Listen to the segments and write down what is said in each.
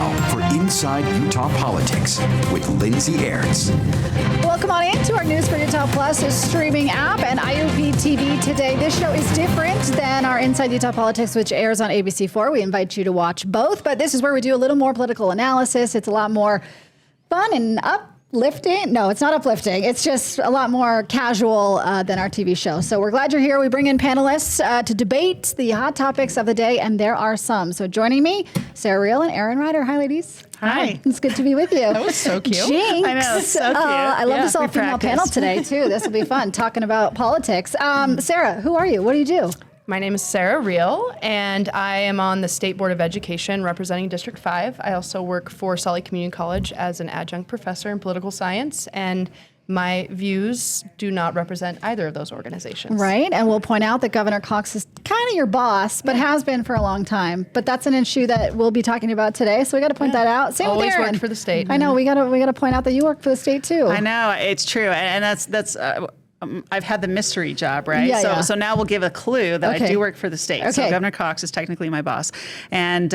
now for Inside Utah Politics with Lindsay Ayers. Welcome on into our News for Utah Plus streaming app and IUP TV today. This show is different than our Inside Utah Politics, which airs on ABC4. We invite you to watch both, but this is where we do a little more political analysis. It's a lot more fun and uplifting. No, it's not uplifting. It's just a lot more casual than our TV show. So we're glad you're here. We bring in panelists to debate the hot topics of the day, and there are some. So joining me, Sarah Reale and Erin Ryder. Hi, ladies. Hi. It's good to be with you. That was so cute. Jinx. I know, so cute. I love this all-female panel today, too. This will be fun, talking about politics. Sarah, who are you? What do you do? My name is Sarah Reale, and I am on the State Board of Education representing District 5. I also work for Sully Community College as an adjunct professor in political science, and my views do not represent either of those organizations. Right, and we'll point out that Governor Cox is kind of your boss, but has been for a long time. But that's an issue that we'll be talking about today, so we got to point that out. Same Always with Erin. worked for the state. I know, we got to point out that you work for the state too. I know, it's true, and that's I've had the mystery job, right? Yeah, So now we'll give a clue that I do work for the state. Okay. So Governor Cox is technically my boss. And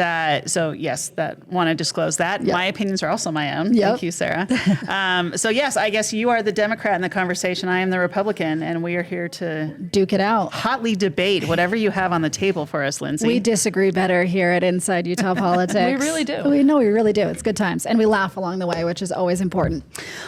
so yes, want to disclose that. Yep. My opinions are also my own. Yep. Thank you, Sarah. So yes, I guess you are the Democrat in the conversation. I am the Republican, and we are here to duke it out. hotly debate whatever you have on the table for us, Lindsay. We disagree better here at Inside Utah Politics. We really do. We really do. It's good times. And we laugh along the way, which is always important.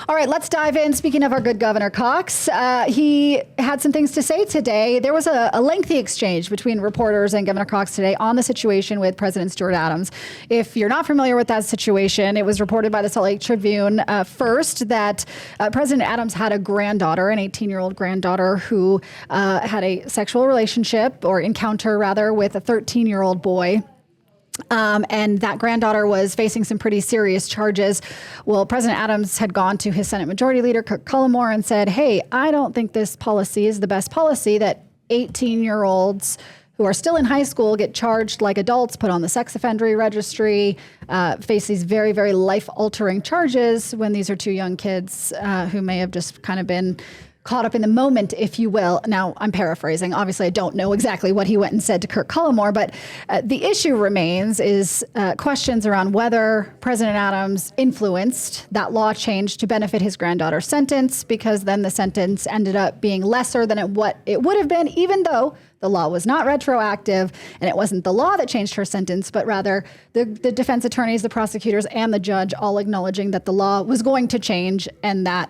All right, let's dive in. Speaking of our good Governor Cox, he had some things to say today. There was a lengthy exchange between reporters and Governor Cox today on the situation with President Stuart Adams. If you're not familiar with that situation, it was reported by the Salt Lake Tribune first that President Adams had a granddaughter, an 18-year-old granddaughter who had a sexual relationship or encounter rather with a 13-year-old boy. And that granddaughter was facing some pretty serious charges. Well, President Adams had gone to his Senate Majority Leader, Kirk Cullimore, and said, hey, I don't think this policy is the best policy that 18-year-olds who are still in high school get charged like adults, put on the sex offender registry, face these very, very life-altering charges when these are two young kids who may have just kind of been caught up in the moment, if you will. Now, I'm paraphrasing. Obviously, I don't know exactly what he went and said to Kirk Cullimore, but the issue remains is questions around whether President Adams influenced that law change to benefit his granddaughter's sentence, because then the sentence ended up being lesser than what it would have been, even though the law was not retroactive, and it wasn't the law that changed her sentence, but rather the defense attorneys, the prosecutors, and the judge all acknowledging that the law was going to change, and that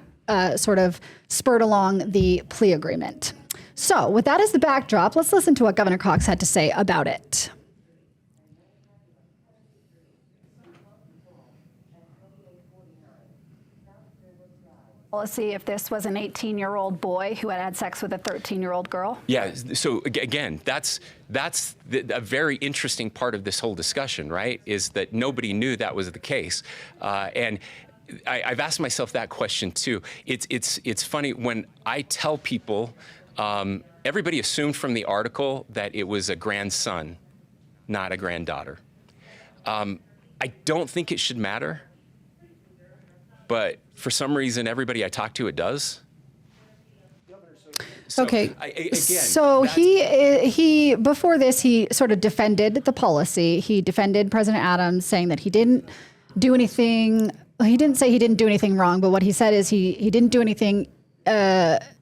sort of spurred along the plea agreement. So with that as the backdrop, let's listen to what Governor Cox had to say about it. Policy if this was an 18-year-old boy who had sex with a 13-year-old girl? Yeah, so again, that's a very interesting part of this whole discussion, right, is that nobody knew that was the case. And I've asked myself that question too. It's funny when I tell people, everybody assumed from the article that it was a grandson, not a granddaughter. I don't think it should matter, but for some reason, everybody I talk to, it does. So, okay, so he before this, he sort of defended the policy. He defended President Adams, saying that he didn't do anything. He didn't say he didn't do anything wrong, but what he said is he didn't do anything.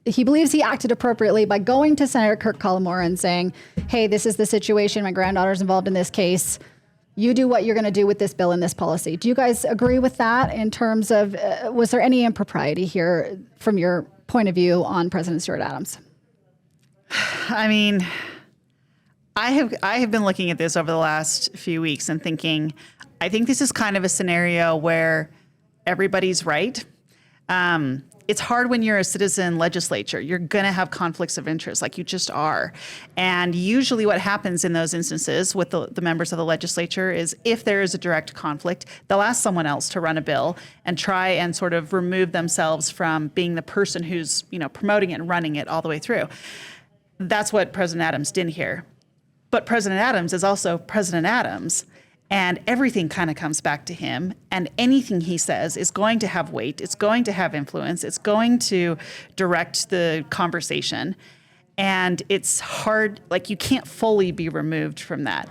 He believes he acted appropriately by going to Senator Kirk Cullimore and saying, hey, this is the situation. My granddaughter's involved in this case. You do what you're going to do with this bill and this policy. Do you guys agree with that in terms of, was there any impropriety here from your point of view on President Stuart Adams? I mean, I have been looking at this over the last few weeks and thinking, I think this is kind of a scenario where everybody's right. It's hard when you're a citizen legislature. You're going to have conflicts of interest, like you just are. And usually what happens in those instances with the members of the legislature is if there is a direct conflict, they'll ask someone else to run a bill and try and sort of remove themselves from being the person who's, promoting it and running it all the way through. That's what President Adams did here. But President Adams is also President Adams. And everything kind of comes back to him, and anything he says is going to have weight. It's going to have influence. It's going to direct the conversation. And it's hard, like you can't fully be removed from that.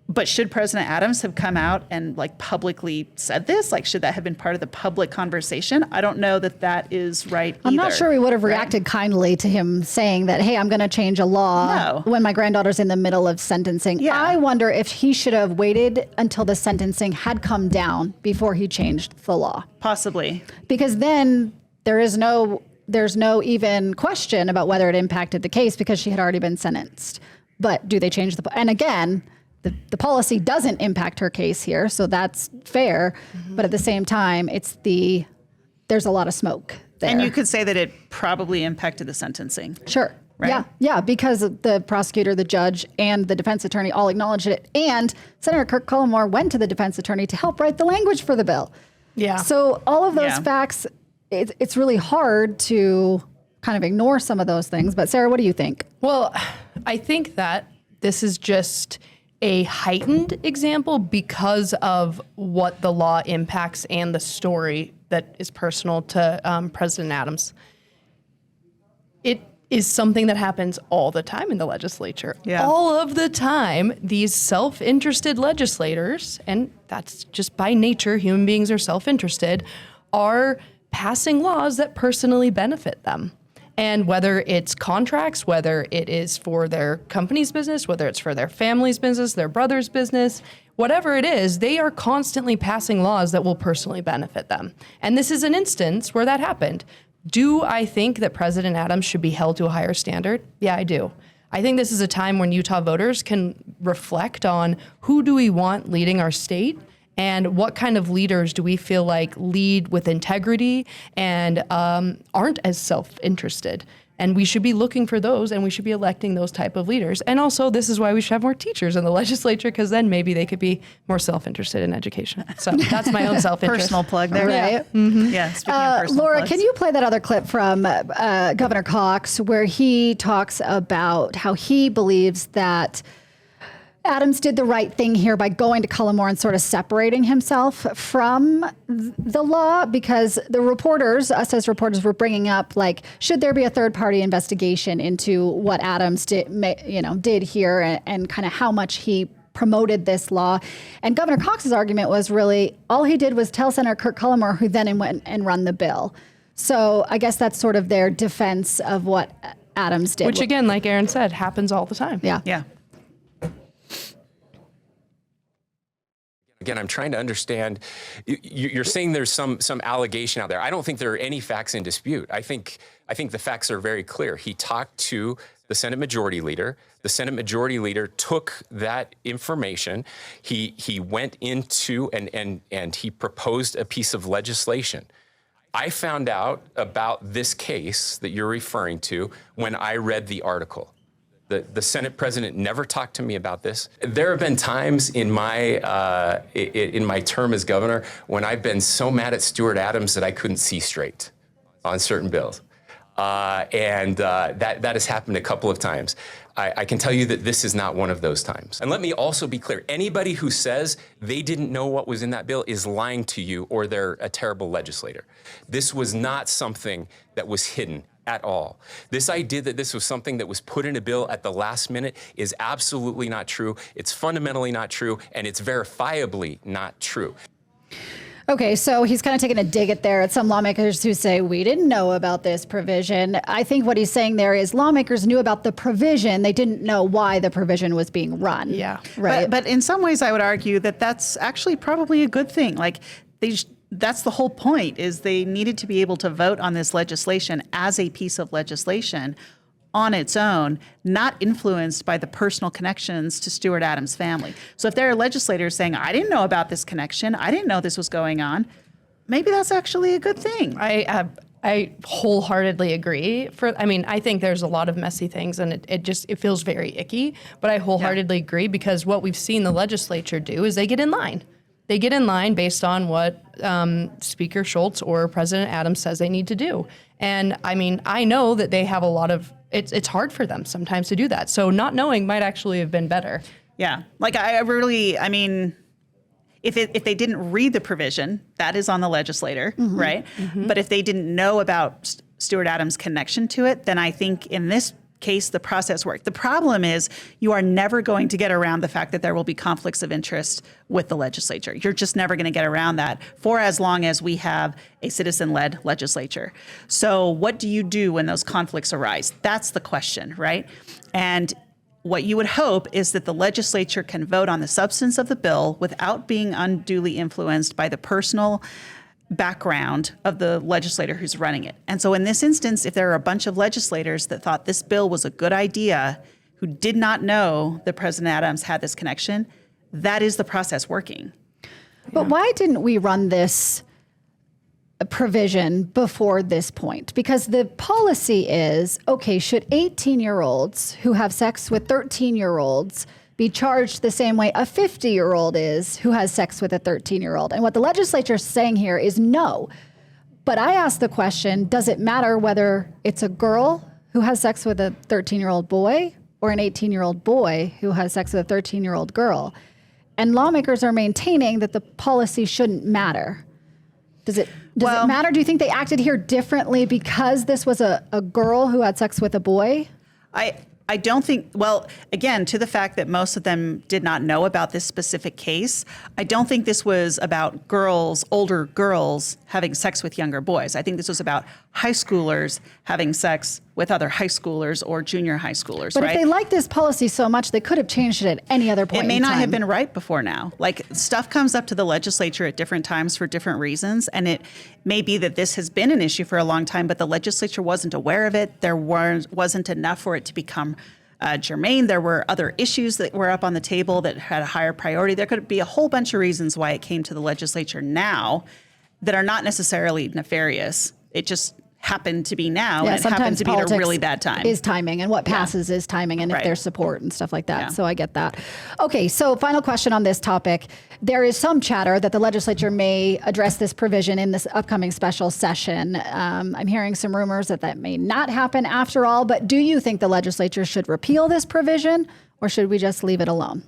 But should President Adams have come out and like publicly said this? Like, should that have been part of the public conversation? I don't know that that is right I'm either, not sure we would have reacted kindly to him saying that, hey, I'm going to change a law when my granddaughter's in the middle of sentencing. Yeah. I wonder if he should have waited until the sentencing had come down before he changed the law. Possibly. Because then there's no even question about whether it impacted the case because she had already been sentenced. But do they change and again, the policy doesn't impact her case here, so that's fair. Mm-hmm. But at the same time, there's a lot of smoke there. And you could say that it probably impacted the sentencing. Sure. Right? Yeah, because the prosecutor, the judge, and the defense attorney all acknowledged it. And Senator Kirk Cullimore went to the defense attorney to help write the language for the bill. Yeah. So all of those facts, it's really hard to kind of ignore some of those things. But Sarah, what do you think? Well, I think that this is just a heightened example because of what the law impacts and the story that is personal to President Adams. It is something that happens all the time in the legislature. Yeah. All of the time, these self-interested legislators, and that's just by nature, human beings are self-interested, are passing laws that personally benefit them. And whether it's contracts, whether it is for their company's business, whether it's for their family's business, their brother's business, whatever it is, they are constantly passing laws that will personally benefit them. And this is an instance where that happened. Do I think that President Adams should be held to a higher standard? Yeah, I do. I think this is a time when Utah voters can reflect on who do we want leading our state and what kind of leaders do we feel like lead with integrity and aren't as self-interested. And we should be looking for those, and we should be electing those type of leaders. And also, this is why we should have more teachers in the legislature, because then maybe they could be more self-interested in education. So that's my own self-interest. Personal plug there. Right. Mm-hmm. Yeah. Speaking of personal Laura, plugs. can you play that other clip from Governor Cox where he talks about how he believes that Adams did the right thing here by going to Cullimore and sort of separating himself from the law, because the reporters, us as reporters, were bringing up, like, should there be a third-party investigation into what Adams did here and kind of how much he promoted this law. And Governor Cox's argument was really all he did was tell Senator Kirk Cullimore, who then went and run the bill. So I guess that's sort of their defense of what Adams did. Which, again, like Erin said, happens all the time. Yeah. Yeah. Again, I'm trying to understand. You're saying there's some allegation out there. I don't think there are any facts in dispute. I think the facts are very clear. He talked to the Senate Majority Leader. The Senate Majority Leader took that information. He went into and he proposed a piece of legislation. I found out about this case that you're referring to when I read the article. The Senate President never talked to me about this. There have been times in my term as governor when I've been so mad at Stuart Adams that I couldn't see straight on certain bills. And that has happened a couple of times. I can tell you that this is not one of those times. And let me also be clear. Anybody who says they didn't know what was in that bill is lying to you, or they're a terrible legislator. This was not something that was hidden at all. This idea that this was something that was put in a bill at the last minute is absolutely not true. It's fundamentally not true, and it's verifiably not true. Okay, so he's kind of taking a dig at some lawmakers who say, we didn't know about this provision. I think what he's saying there is lawmakers knew about the provision. They didn't know why the provision was being run. Yeah. Right. But in some ways, I would argue that that's actually probably a good thing. Like, that's the whole point, is they needed to be able to vote on this legislation as a piece of legislation on its own, not influenced by the personal connections to Stuart Adams' family. So if there are legislators saying, I didn't know about this connection, I didn't know this was going on, maybe that's actually a good thing. I wholeheartedly agree. I think there's a lot of messy things, and it feels very icky, but I wholeheartedly agree, because what we've seen the legislature do is they get in line. They get in line based on what Speaker Schultz or President Adams says they need to do. And I know that they have a lot of, it's hard for them sometimes to do that. So not knowing might actually have been better. Yeah. Like if they didn't read the provision, that is on the legislator, right? Mm-hmm. But if they didn't know about Stuart Adams' connection to it, then I think in this case, the process worked. The problem is you are never going to get around the fact that there will be conflicts of interest with the legislature. You're just never going to get around that for as long as we have a citizen-led legislature. So what do you do when those conflicts arise? That's the question, right? And what you would hope is that the legislature can vote on the substance of the bill without being unduly influenced by the personal background of the legislator who's running it. And so in this instance, if there are a bunch of legislators that thought this bill was a good idea, who did not know that President Adams had this connection, that is the process working. But why didn't we run this provision before this point? Because the policy is, okay, should 18-year-olds who have sex with 13-year-olds be charged the same way a 50-year-old is who has sex with a 13-year-old? And what the legislature is saying here is no. But I asked the question, does it matter whether it's a girl who has sex with a 13-year-old boy or an 18-year-old boy who has sex with a 13-year-old girl? And lawmakers are maintaining that the policy shouldn't matter. Does it matter? Do you think they acted here differently because this was a girl who had sex with a boy? I don't think, well, again, to the fact that most of them did not know about this specific case, I don't think this was about girls, older girls, having sex with younger boys. I think this was about high schoolers having sex with other high schoolers or junior high schoolers, But right? if they like this policy so much, they could have changed it at any other point It may in not time. have been right before now. Like, stuff comes up to the legislature at different times for different reasons, and it may be that this has been an issue for a long time, but the legislature wasn't aware of it. There wasn't enough for it to become germane. There were other issues that were up on the table that had a higher priority. There could be a whole bunch of reasons why it came to the legislature now that are not necessarily nefarious. It just happened to be now, and it happened to be at a really bad time. Is timing, and what passes is timing, and if there's support and stuff like that. Yeah. So I get that. Okay, so final question on this topic. There is some chatter that the legislature may address this provision in this upcoming special session. I'm hearing some rumors that may not happen after all, but do you think the legislature should repeal this provision, or should we just leave it alone?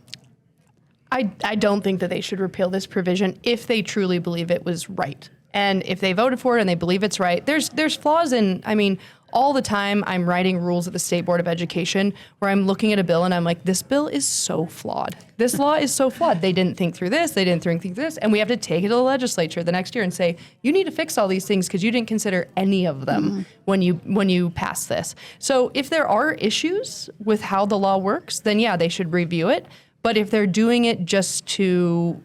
I don't think that they should repeal this provision if they truly believe it was right. And if they voted for it and they believe it's right, there's flaws in, I mean, all the time I'm writing rules at the State Board of Education where I'm looking at a bill and I'm like, this bill is so flawed. This law is so flawed. They didn't think through this. They didn't think through this. And we have to take it to the legislature the next year and say, you need to fix all these things because you didn't consider any of them when you pass this. So if there are issues with how the law works, then yeah, they should review it. But if they're doing it just to,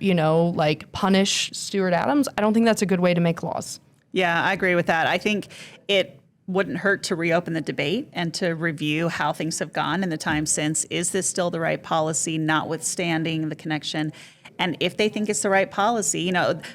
like punish Stuart Adams, I don't think that's a good way to make laws. Yeah, I agree with that. I think it wouldn't hurt to reopen the debate and to review how things have gone in the time since. Is this still the right policy, notwithstanding the connection? And if they think it's the right policy,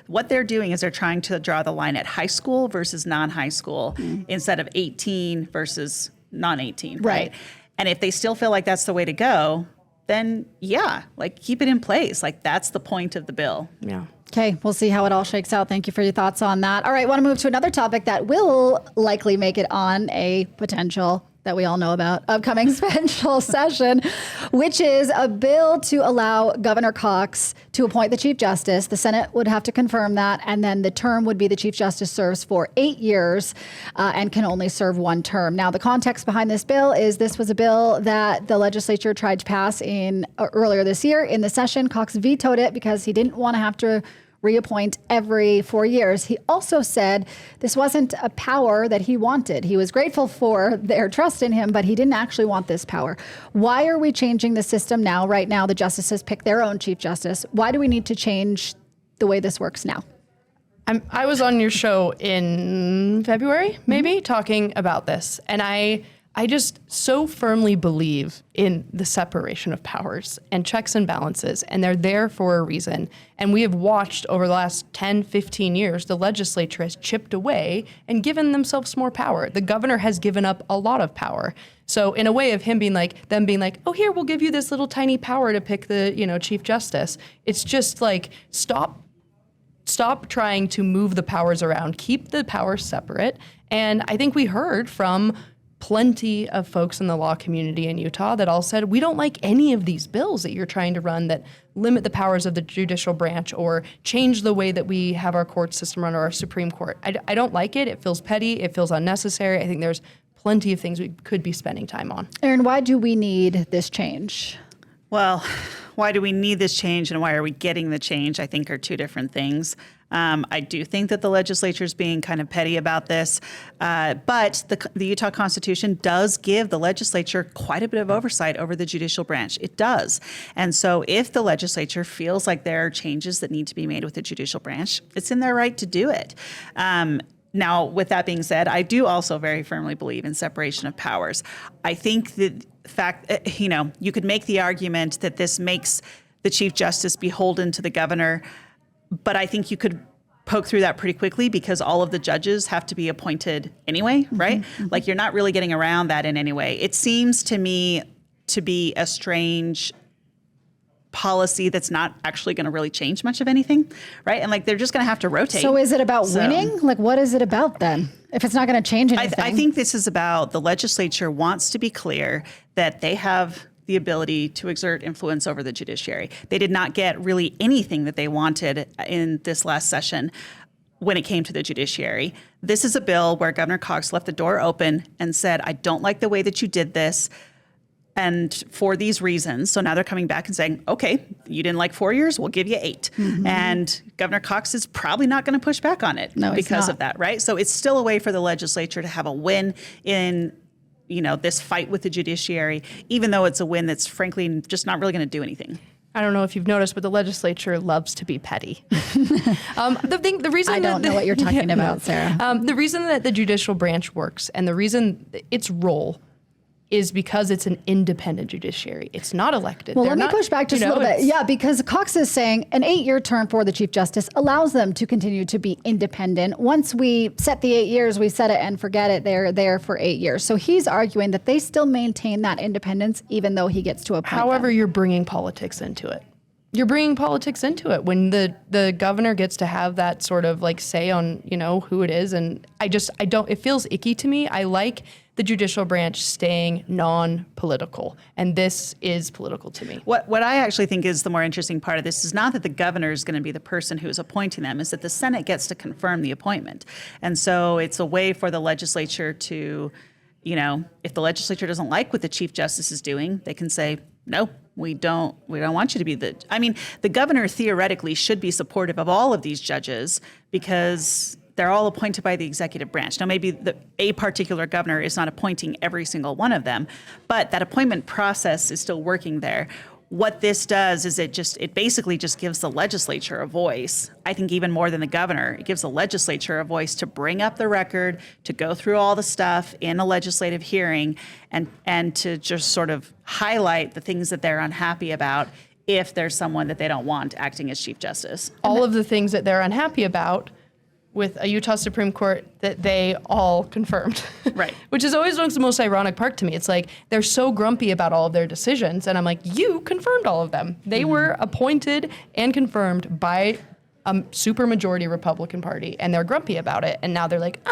what they're doing is they're trying to draw the line at high school versus non-high school instead of 18 versus non-18, right? And if they still feel like that's the way to go, then yeah, keep it in place. That's the point of the bill. Yeah. Okay, we'll see how it all shakes out. Thank you for your thoughts on that. All right, want to move to another topic that will likely make it on a potential that we all know about upcoming special session, which is a bill to allow Governor Cox to appoint the Chief Justice. The Senate would have to confirm that, and then the term would be the Chief Justice serves for 8 years and can only serve one term. Now, the context behind this bill is this was a bill that the legislature tried to pass in earlier this year in the session. Cox vetoed it because he didn't want to have to reappoint every 4 years. He also said this wasn't a power that he wanted. He was grateful for their trust in him, but he didn't actually want this power. Why are we changing the system now? Right now, the justices pick their own Chief Justice. Why do we need to change the way this works now? I was on your show in February, maybe, talking about this. And I just so firmly believe in the separation of powers and checks and balances, and they're there for a reason. And we have watched over the last 10, 15 years, the legislature has chipped away and given themselves more power. The governor has given up a lot of power. So in a way of them being like, oh, here, we'll give you this little tiny power to pick the, Chief Justice. It's just stop trying to move the powers around, keep the powers separate. And I think we heard from plenty of folks in the law community in Utah that all said, we don't like any of these bills that you're trying to run that limit the powers of the judicial branch or change the way that we have our court system run or our Supreme Court. I don't like it. It feels petty. It feels unnecessary. I think there's plenty of things we could be spending time on. Erin, why do we need this change? Well, why do we need this change and why are we getting the change, I think are two different things. I do think that the legislature is being kind of petty about this, but the Utah Constitution does give the legislature quite a bit of oversight over the judicial branch. It does. And so if the legislature feels like there are changes that need to be made with the judicial branch, it's in their right to do it. Now, with that being said, I do also very firmly believe in separation of powers. I think that you could make the argument that this makes the Chief Justice beholden to the governor, but I think you could poke through that pretty quickly because all of the judges have to be appointed anyway, right? Mm-hmm. Like you're not really getting around that in any way. It seems to me to be a strange policy that's not actually going to really change much of anything, right? And like they're just going to have to rotate. So is it about winning? Like what is it about then? If it's not going to change anything? I think this is about the legislature wants to be clear that they have the ability to exert influence over the judiciary. They did not get really anything that they wanted in this last session when it came to the judiciary. This is a bill where Governor Cox left the door open and said, I don't like the way that you did this. And for these reasons, so now they're coming back and saying, okay, you didn't like 4 years, we'll give you 8. Mm-hmm. And Governor Cox is probably not going to push back on it because of that, right? So it's still a way for the legislature to have a win in this fight with the judiciary, even though it's a win that's frankly just not really going to do anything. I don't know if you've noticed, but the legislature loves to be petty. The reason I don't know what you're talking about, Sarah. The reason that the judicial branch works and the reason its role is because it's an independent judiciary. It's not elected. Well, let me push back just a little bit. Yeah, because Cox is saying an 8-year term for the Chief Justice allows them to continue to be independent. Once we set the 8 years, we set it and forget it. They're there for 8 years. So he's arguing that they still maintain that independence even though he gets to appoint However, them. You're bringing politics into it. You're bringing politics into it when the governor gets to have that sort of like say on, who it is. And it feels icky to me. I like the judicial branch staying non-political. And this is political to me. What I actually think is the more interesting part of this is not that the governor is going to be the person who is appointing them, is that the Senate gets to confirm the appointment. And so it's a way for the legislature to, if the legislature doesn't like what the Chief Justice is doing, they can say, no, we don't want you to be the governor theoretically should be supportive of all of these judges because they're all appointed by the executive branch. Now, maybe a particular governor is not appointing every single one of them, but that appointment process is still working there. What this does is it basically just gives the legislature a voice. I think even more than the governor, it gives the legislature a voice to bring up the record, to go through all the stuff in a legislative hearing, and to just sort of highlight the things that they're unhappy about if there's someone that they don't want acting as Chief Justice. All of the things that they're unhappy about with a Utah Supreme Court that they all confirmed. Right. Which is always the most ironic part to me. It's like they're so grumpy about all of their decisions. And I'm like, you confirmed all of them. They were appointed and confirmed by a supermajority Republican Party. And they're grumpy about it. And now they're like,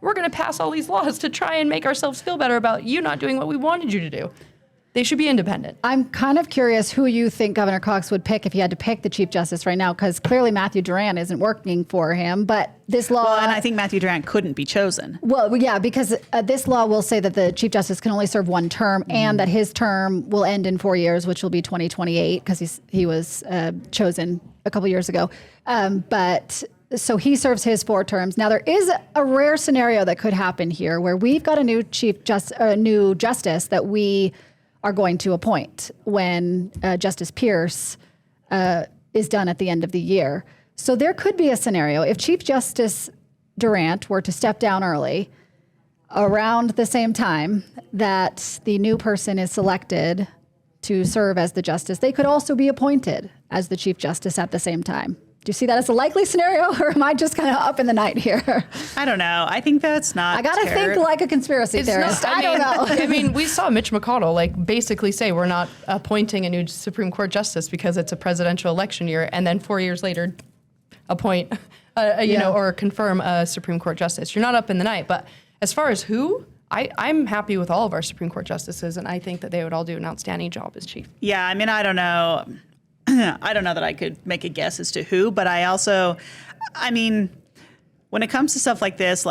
we're going to pass all these laws to try and make ourselves feel better about you not doing what we wanted you to do. They should be independent. I'm kind of curious who you think Governor Cox would pick if he had to pick the Chief Justice right now, because clearly Matthew Duran isn't working for him. But this law... Well, and I think Matthew Duran couldn't be chosen. Well, yeah, because this law will say that the Chief Justice can only serve one term and that his term will end in 4 years, which will be 2028, because he was chosen a couple years ago. So he serves his 4 terms. Now, there is a rare scenario that could happen here where we've got a new new justice that we are going to appoint when Justice Pierce is done at the end of the year. So there could be a scenario if Chief Justice Durant were to step down early around the same time that the new person is selected to serve as the justice, they could also be appointed as the Chief Justice at the same time. Do you see that as a likely scenario, or am I just kind of up in the night here? I don't know. I think that's not. I got to think like a conspiracy theorist. I don't know. I mean, we saw Mitch McConnell basically say we're not appointing a new Supreme Court justice because it's a presidential election year, and then 4 years later, appoint, or confirm a Supreme Court justice. You're not up in the night. But as far as who, I'm happy with all of our Supreme Court justices, and I think that they would all do an outstanding job as chief. Yeah, I mean, I don't know. I don't know that I could make a guess as to who, but when it comes to stuff like this,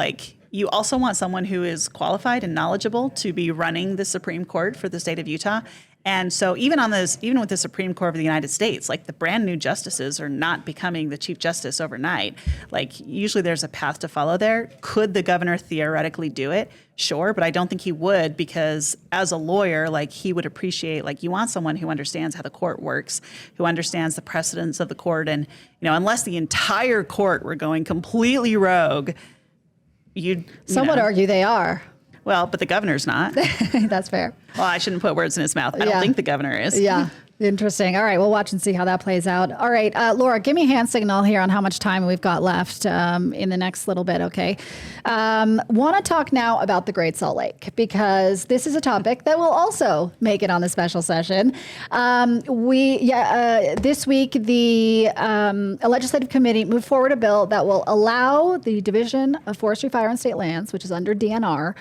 you also want someone who is qualified and knowledgeable to be running the Supreme Court for the state of Utah. And so even with the Supreme Court of the United States, like the brand new justices are not becoming the Chief Justice overnight. Like usually there's a path to follow there. Could the governor theoretically do it? Sure, but I don't think he would, because as a lawyer, like he would appreciate, like you want someone who understands how the court works, who understands the precedents of the court. And, unless the entire court were going completely rogue, Some would argue they are. Well, but the governor's not. That's fair. Well, I shouldn't put words in his mouth. I don't think the governor is. Yeah. Interesting. All right. We'll watch and see how that plays out. All right. Laura, give me a hand signal here on how much time we've got left in the next little bit. Okay. Want to talk now about the Great Salt Lake, because this is a topic that will also make it on the special session. This week, a legislative committee moved forward a bill that will allow the Division of Forestry, Fire, and State Lands, which is under DNR,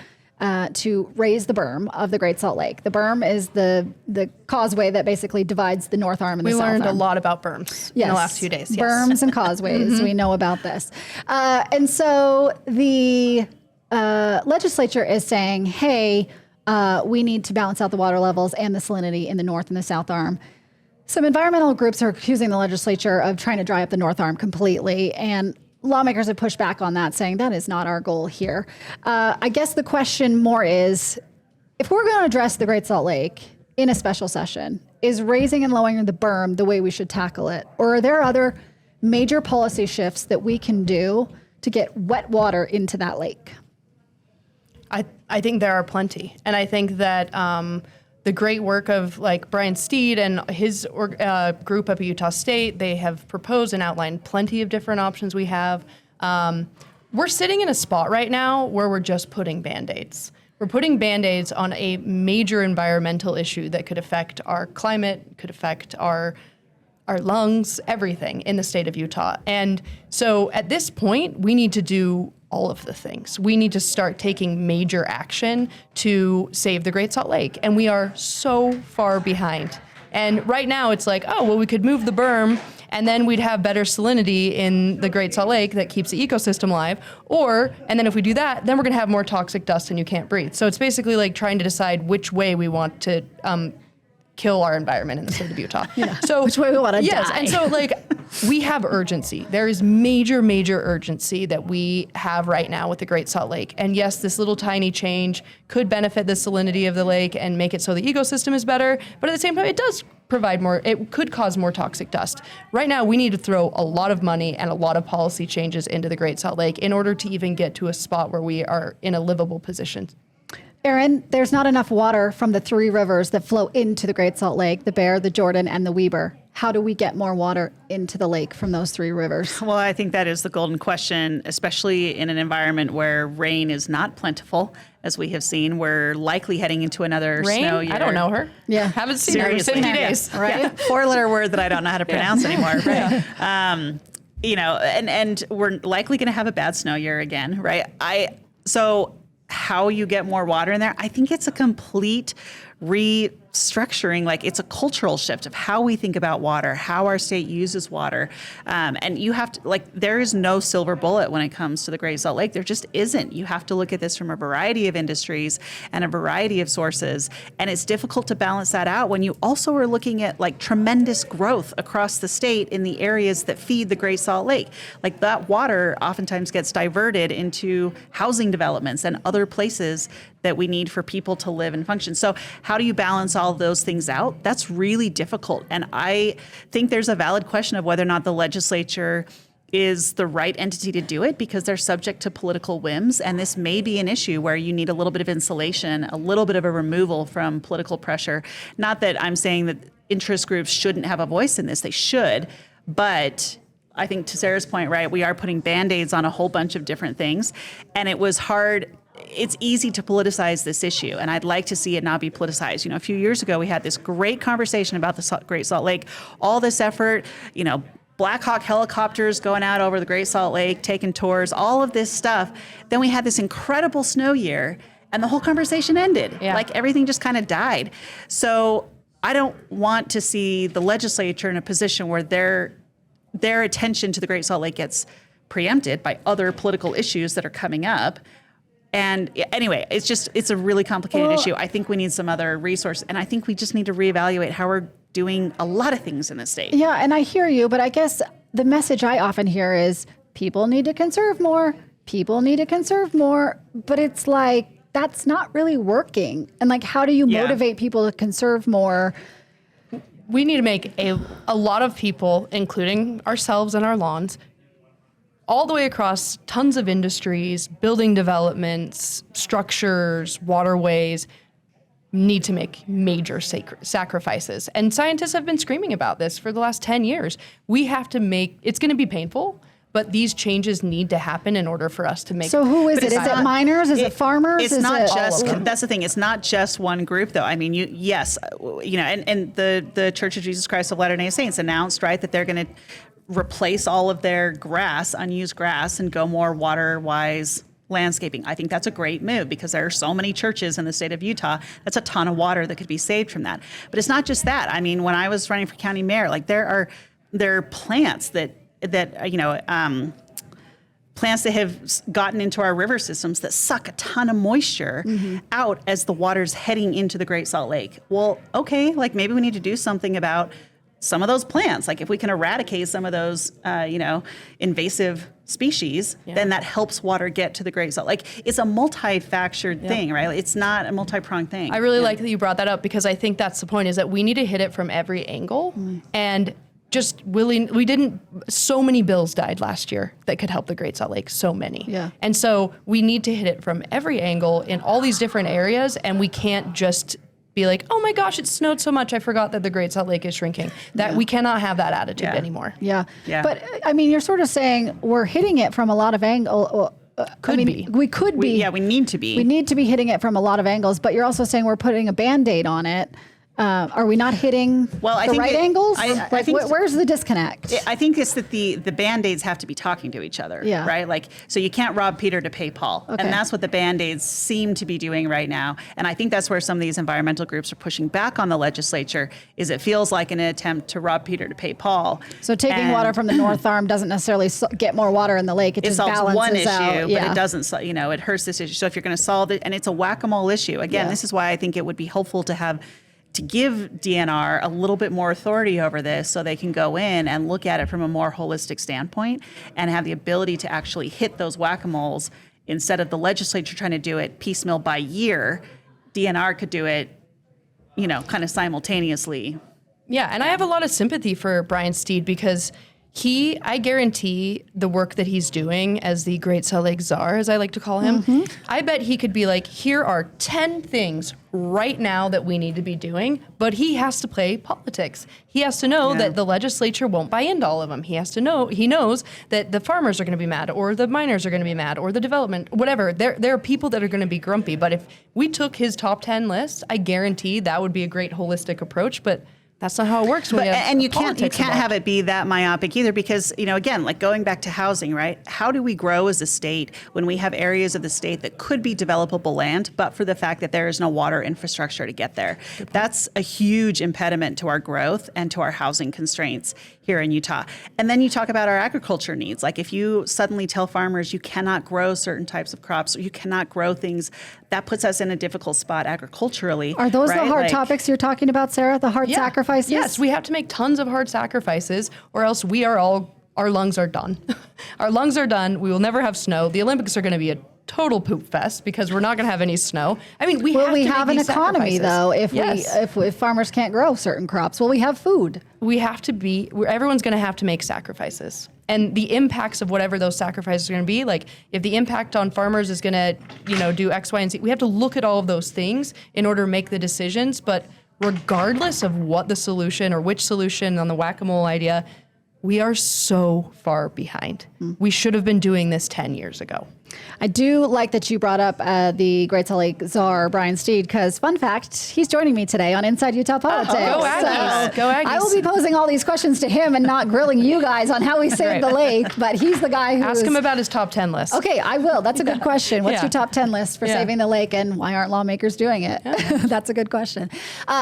to raise the berm of the Great Salt Lake. The berm is the causeway that basically divides the north arm and the south arm. We learned a lot about berms in the last few days. Yes. Berms and causeways. We know about this. And so the legislature is saying, hey, we need to balance out the water levels and the salinity in the north and the south arm. Some environmental groups are accusing the legislature of trying to dry up the north arm completely, and lawmakers have pushed back on that, saying that is not our goal here. I guess the question more is, if we're going to address the Great Salt Lake in a special session, is raising and lowering the berm the way we should tackle it? Or are there other major policy shifts that we can do to get wet water into that lake? I think there are plenty. And I think that the great work of like Brian Steed and his group up at Utah State, they have proposed and outlined plenty of different options we have. We're sitting in a spot right now where we're just putting Band-Aids. We're putting Band-Aids on a major environmental issue that could affect our climate, could affect our lungs, everything in the state of Utah. And so at this point, we need to do all of the things. We need to start taking major action to save the Great Salt Lake. And we are so far behind. And right now it's like, oh, well, we could move the berm and then we'd have better salinity in the Great Salt Lake that keeps the ecosystem alive. And then if we do that, then we're gonna have more toxic dust and you can't breathe. So it's basically like trying to decide which way we want to kill our environment in the state of Utah. So which way we want to die. And so like we have urgency. There is major, major urgency that we have right now with the Great Salt Lake. And yes, this little tiny change could benefit the salinity of the lake and make it so the ecosystem is better. But at the same time, it does provide more, it could cause more toxic dust. Right now, we need to throw a lot of money and a lot of policy changes into the Great Salt Lake in order to even get to a spot where we are in a livable position. Erin, there's not enough water from the three rivers that flow into the Great Salt Lake, the Bear, the Jordan, and the Weber. How do we get more water into the lake from those three rivers? Well, I think that is the golden question, especially in an environment where rain is not plentiful, as we have seen. We're likely heading into another snow year. I don't know her. Yeah. Haven't seen her in 50 days. Right? Yeah. Four-letter word that I don't know how to pronounce anymore. Right? And we're likely going to have a bad snow year again, right? So how you get more water in there, I think it's a complete restructuring. Like it's a cultural shift of how we think about water, how our state uses water. And you have to, like, there is no silver bullet when it comes to the Great Salt Lake. There just isn't. You have to look at this from a variety of industries and a variety of sources. And it's difficult to balance that out when you also are looking at like tremendous growth across the state in the areas that feed the Great Salt Lake. Like that water oftentimes gets diverted into housing developments and other places that we need for people to live and function. So how do you balance all those things out? That's really difficult. And I think there's a valid question of whether or not the legislature is the right entity to do it, because they're subject to political whims. And this may be an issue where you need a little bit of insulation, a little bit of a removal from political pressure. Not that I'm saying that interest groups shouldn't have a voice in this, they should, but I think to Sarah's point, right, we are putting Band-Aids on a whole bunch of different things. And it was hard. It's easy to politicize this issue, and I'd like to see it not be politicized. A few years ago, we had this great conversation about the Great Salt Lake, all this effort, Black Hawk helicopters going out over the Great Salt Lake, taking tours, all of this stuff. Then we had this incredible snow year, and the whole conversation ended. Yeah. Like everything just kind of died. So I don't want to see the legislature in a position where their attention to the Great Salt Lake gets preempted by other political issues that are coming up. And anyway, it's a really complicated issue. I think we need some other resource, and I think we just need to reevaluate how we're doing a lot of things in the state. Yeah, and I hear you, but I guess the message I often hear is people need to conserve more. People need to conserve more, but it's like that's not really working. And like, how do you motivate people to conserve more? We need to make a lot of people, including ourselves and our lawns, all the way across tons of industries, building developments, structures, waterways, need to make major sacrifices. And scientists have been screaming about this for the last 10 years. We have to it's going to be painful, but these changes need to happen in order for us to make. So who is it? Is it miners? Is it farmers? It's not just, that's the thing. It's not just one group though. I mean, and the Church of Jesus Christ of Latter-day Saints announced, right, that they're going to replace all of their unused grass, and go more water-wise landscaping. I think that's a great move because there are so many churches in the state of Utah. That's a ton of water that could be saved from that. But it's not just that. I mean, when I was running for county mayor, like there are plants that plants that have gotten into our river systems that suck a ton of moisture out as the water's heading into the Great Salt Lake. Well, okay, like maybe we need to do something about some of those plants. Like if we can eradicate some of those, invasive species, then that helps water get to the Great Salt Lake. It's a multi-factored thing, right? It's not a multi-pronged thing. I really like that you brought that up because I think that's the point, is that we need to hit it from every angle. And so many bills died last year that could help the Great Salt Lake, so many. Yeah. And so we need to hit it from every angle in all these different areas, and we can't just be like, oh my gosh, it snowed so much, I forgot that the Great Salt Lake is shrinking. We cannot have that attitude anymore. Yeah. But I mean, you're sort of saying we're hitting it from a lot of angles. We could be. We need to be. We need to be hitting it from a lot of angles, but you're also saying we're putting a Band-Aid on it. Are we not hitting the right angles? I think where's the disconnect? I think it's that the Band-Aids have to be talking to each other, right? Like, so you can't rob Peter to pay Paul. Okay. And that's what the Band-Aids seem to be doing right now. And I think that's where some of these environmental groups are pushing back on the legislature, is it feels like an attempt to rob Peter to pay Paul. So taking water from the North Arm doesn't necessarily get more water in the lake. It just solves one issue, out. But it doesn't, it hurts this issue. So if you're going to solve it, and it's a whack-a-mole issue. Again, this is why I think it would be helpful to give DNR a little bit more authority over this, so they can go in and look at it from a more holistic standpoint and have the ability to actually hit those whack-a-moles instead of the legislature trying to do it piecemeal by year. DNR could do it, kind of simultaneously. Yeah, and I have a lot of sympathy for Brian Steed because I guarantee the work that he's doing as the Great Salt Lake Czar, as I like to call him, I bet he could be like, here are 10 things right now that we need to be doing, but he has to play politics. He has to know that the legislature won't buy into all of them. He knows that the farmers are going to be mad, or the miners are going to be mad, or the development, whatever. There are people that are going to be grumpy, but if we took his top 10 list, I guarantee that would be a great holistic approach, but that's not how it works. And you can't have it be that myopic either, because, again, like going back to housing, right? How do we grow as a state when we have areas of the state that could be developable land, but for the fact that there is no water infrastructure to get there? That's a huge impediment to our growth and to our housing constraints here in Utah. And then you talk about our agriculture needs. Like if you suddenly tell farmers you cannot grow certain types of crops, or you cannot grow things, that puts us in a difficult spot agriculturally. Are those the hard topics you're talking about, Sarah? The hard sacrifices? Yes, we have to make tons of hard sacrifices, or else our lungs are done. Our lungs are done. We will never have snow. The Olympics are going to be a total poop fest because we're not going to have any snow. I mean, we have an economy though if farmers can't grow certain crops? Will we have food? Everyone's going to have to make sacrifices. And the impacts of whatever those sacrifices are going to be, like if the impact on farmers is going to, do X, Y, and Z, we have to look at all of those things in order to make the decisions. But regardless of what the solution or which solution on the whack-a-mole idea, we are so far behind. We should have been doing this 10 years ago. I do like that you brought up the Great Salt Lake Czar, Brian Steed, because fun fact, he's joining me today on Inside Utah Politics. Go Aggies. Go Aggies. I will be posing all these questions to him and not grilling you guys on how we saved the lake, but he's the guy who Ask him about his top 10 list. Okay, I will. That's a good question. What's your top 10 list for saving the lake, and why aren't lawmakers doing it? That's a good question.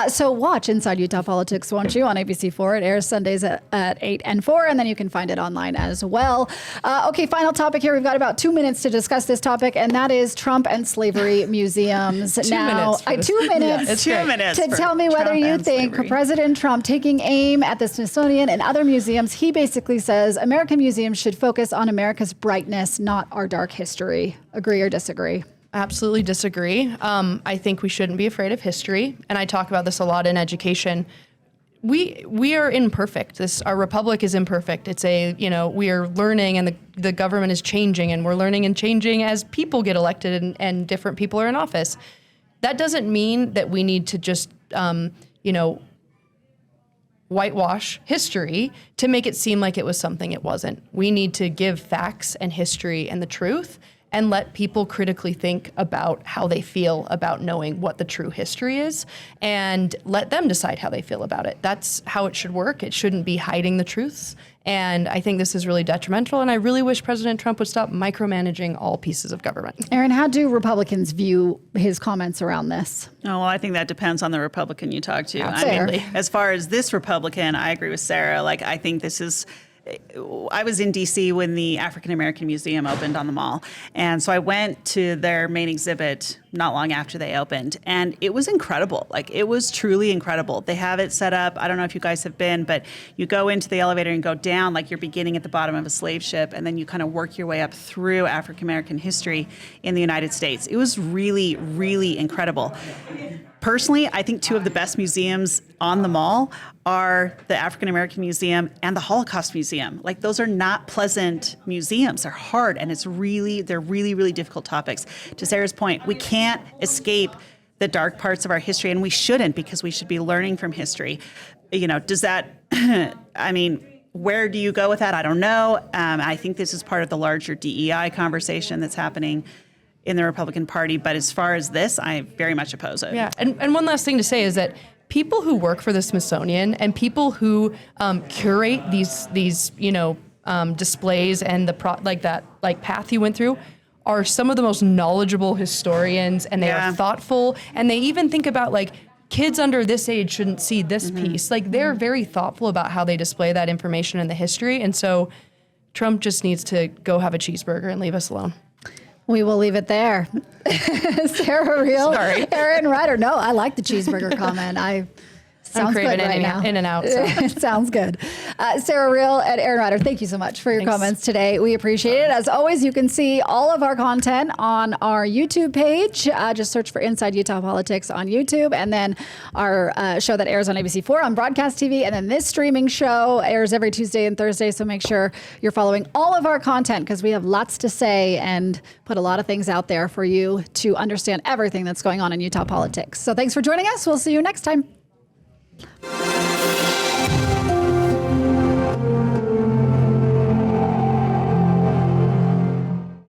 So watch Inside Utah Politics, won't you, on ABC4. It airs Sundays at 8 and 4, and then you can find it online as well. Okay, final topic here. We've got about 2 minutes to discuss this topic, and that is Trump and slavery museums. 2 minutes. 2 minutes. Yeah, it's 2 great. minutes. To for tell me whether Trump you and think slavery. President Trump taking aim at the Smithsonian and other museums, he basically says American museums should focus on America's brightness, not our dark history. Agree or disagree? Absolutely disagree. I think we shouldn't be afraid of history, and I talk about this a lot in education. We are imperfect. Our republic is imperfect. It's we are learning, and the government is changing, and we're learning and changing as people get elected and different people are in office. That doesn't mean that we need to just whitewash history to make it seem like it was something it wasn't. We need to give facts and history and the truth, and let people critically think about how they feel about knowing what the true history is, and let them decide how they feel about it. That's how it should work. It shouldn't be hiding the truths. And I think this is really detrimental, and I really wish President Trump would stop micromanaging all pieces of government. Erin, how do Republicans view his comments around this? Oh, well, I think that depends on the Republican you talk to. Absolutely. I mean, as far as this Republican, I agree with Sarah. I think this is... I was in D.C. when the African American Museum opened on the Mall. And so I went to their main exhibit not long after they opened. And it was incredible. It was truly incredible. They have it set up. I don't know if you guys have been, but you go into the elevator and go down like you're beginning at the bottom of a slave ship. And then you kind of work your way up through African American history in the United States. It was really, really incredible. Personally, I think two of the best museums on the Mall are the African American Museum and the Holocaust Museum. Those are not pleasant museums. They're hard, and they're really, really difficult topics. To Sarah's point, we can't escape the dark parts of our history, and we shouldn't, because we should be learning from history. Does that, where do you go with that? I don't know. I think this is part of the larger DEI conversation that's happening in the Republican Party. But as far as this, I very much oppose it. Yeah, and one last thing to say is that people who work for the Smithsonian and people who curate these displays and the path you went through are some of the most knowledgeable historians, and they are thoughtful, and they even think about kids under this age shouldn't see this piece. They're very thoughtful about how they display that information and the history, and so Trump just needs to go have a cheeseburger and leave us alone. We will leave it there. Sarah Reale, Sorry. Erin Ryder. No, I like the cheeseburger comment. Sounds I'm craving good right now. in and out. So. Sounds good. Sarah Reale and Erin Ryder, thank you so much for your comments today. We appreciate it. As always, you can see all of our content on our YouTube page. Just search for Inside Utah Politics on YouTube. And then our show that airs on ABC4 on broadcast TV. And then this streaming show airs every Tuesday and Thursday. So make sure you're following all of our content, because we have lots to say and put a lot of things out there for you to understand everything that's going on in Utah politics. So thanks for joining us. We'll see you next time.